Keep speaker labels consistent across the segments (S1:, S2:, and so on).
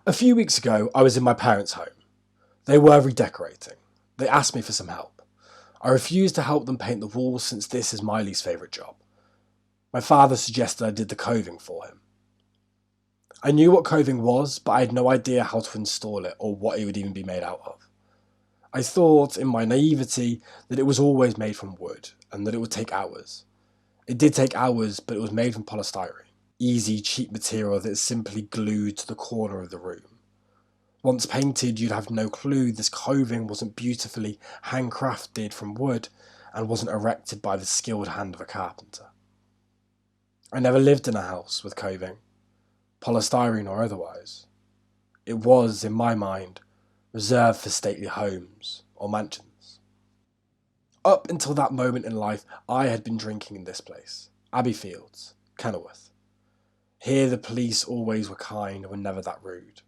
S1: A few weeks ago, I was in my parents' home. They were redecorating. They asked me for some help. I refused to help them paint the walls since this is my least favourite job. My father suggested I did the coving for him. I knew what coving was, but I had no idea how to install it or what it would even be made out of. I thought, in my naivety, that it was always made from wood and that it would take hours. It did take hours, but it was made from polystyrene. Easy, cheap material that is simply glued to the corner of the room. Once painted, you'd have no clue this coving wasn't beautifully handcrafted from wood and wasn't erected by the skilled hand of a carpenter. I never lived in a house with coving, polystyrene or otherwise. It was, in my mind, reserved for stately homes or mansions. Up until that moment in life, I had been drinking in this place, Abbey Fields, Kenilworth. Here the police always were kind and were never that rude.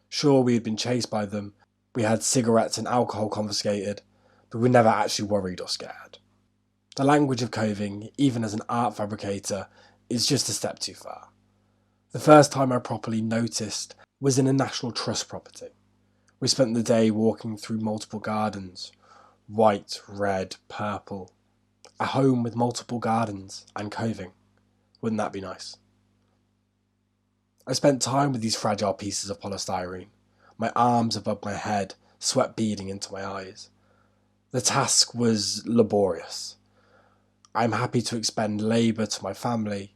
S1: Sure, we had been chased by them, we had cigarettes and alcohol confiscated, but we were never actually worried or scared. The language of coving, even as an art fabricator, is just a step too far. The first time I properly noticed was in a National Trust property. We spent the day walking through multiple gardens, white, red, purple. A home with multiple gardens and coving. Wouldn't that be nice? I spent time with these fragile pieces of polystyrene, my arms above my head, sweat beading into my eyes. The task was laborious. I'm happy to expend labour to my family.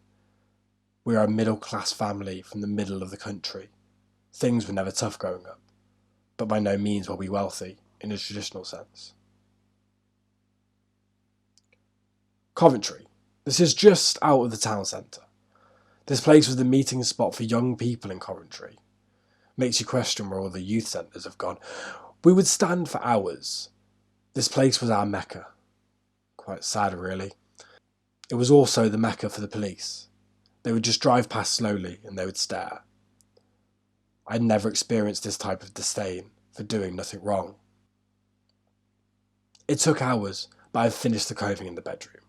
S1: We are a middle-class family from the middle of the country. Things were never tough growing up, but by no means were we wealthy in a traditional sense. Coventry. This is just out of the town centre. This place was the meeting spot for young people in Coventry. Makes you question where all the youth centres have gone. We would stand for hours. This place was our mecca. Quite sad, really. It was also the mecca for the police. They would just drive past slowly and they would stare. I had never experienced this type of disdain for doing nothing wrong. It took hours, but I've finished the coving in the bedroom.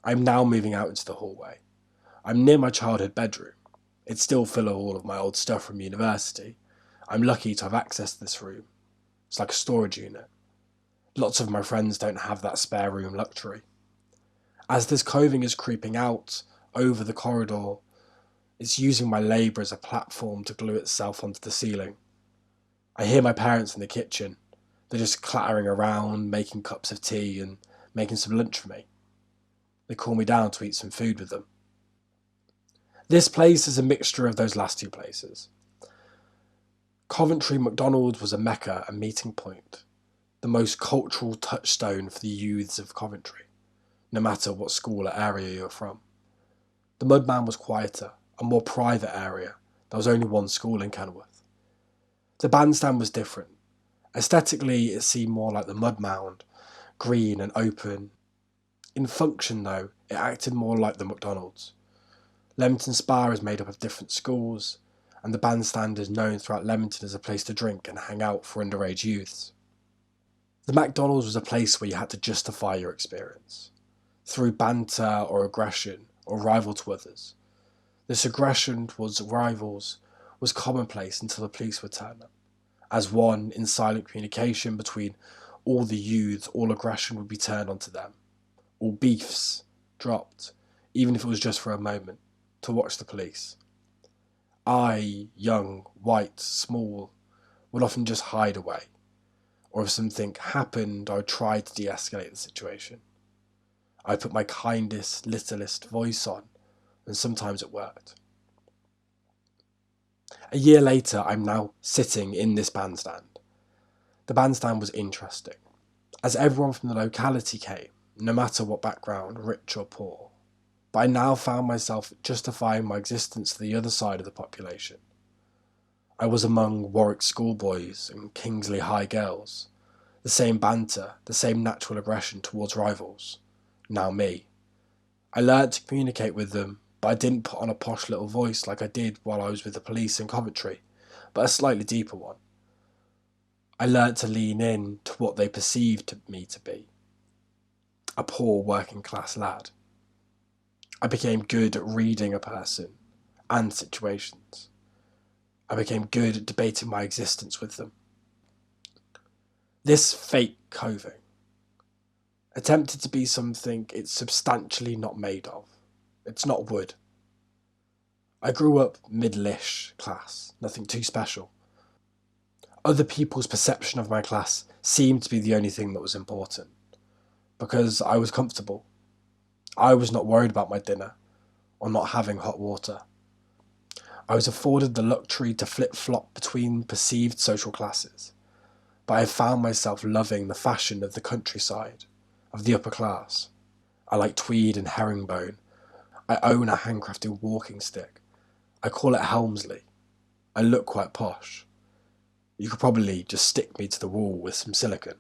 S1: I'm now moving out into the hallway. I'm near my childhood bedroom. It's still full of all of my old stuff from university. I'm lucky to have access to this room. It's like a storage unit. Lots of my friends don't have that spare room luxury. As this coving is creeping out over the corridor, it's using my labour as a platform to glue itself onto the ceiling. I hear my parents in the kitchen. They're just clattering around, making cups of tea and making some lunch for me. They call me down to eat some food with them. This place is a mixture of those last two places. Coventry McDonald's was a mecca and meeting point, the most cultural touchstone for the youths of Coventry, no matter what school or area you're from. The Mudman was quieter, a more private area. There was only one school in Kenilworth. The bandstand was different. Aesthetically, it seemed more like the Mud Mound, green and open. In function, though, it acted more like the McDonald's. Leamington Spa is made up of different schools, and the bandstand is known throughout Leamington as a place to drink and hang out for underage youths. The McDonald's was a place where you had to justify your experience, through banter or aggression or rival to others. This aggression towards rivals was commonplace until the police would turn up. As one, in silent communication between all the youths, all aggression would be turned onto them. All beefs dropped, even if it was just for a moment, to watch the police. I, young, white, small, would often just hide away, or if something happened, I would try to de-escalate the situation. I put my kindest, littlest voice on, and sometimes it worked. A year later, I'm now sitting in this bandstand. The bandstand was interesting, as everyone from the locality came, no matter what background, rich or poor. But I now found myself justifying my existence to the other side of the population. I was among Warwick schoolboys and Kingsley High girls. The same banter, the same natural aggression towards rivals. Now me. I learnt to communicate with them, but I didn't put on a posh little voice like I did while I was with the police in Coventry, but a slightly deeper one. I learnt to lean in to what they perceived me to be. A poor working class lad. I became good at reading a person and situations. I became good at debating my existence with them. This fake coving attempted to be something it's substantially not made of. It's not wood. I grew up middle-ish class, nothing too special. Other people's perception of my class seemed to be the only thing that was important, because I was comfortable. I was not worried about my dinner, or not having hot water. I was afforded the luxury to flip-flop between perceived social classes, but I found myself loving the fashion of the countryside, of the upper class. I like tweed and herringbone. I own a handcrafted walking stick. I call it Helmsley. I look quite posh. You could probably just stick me to the wall with some silicone.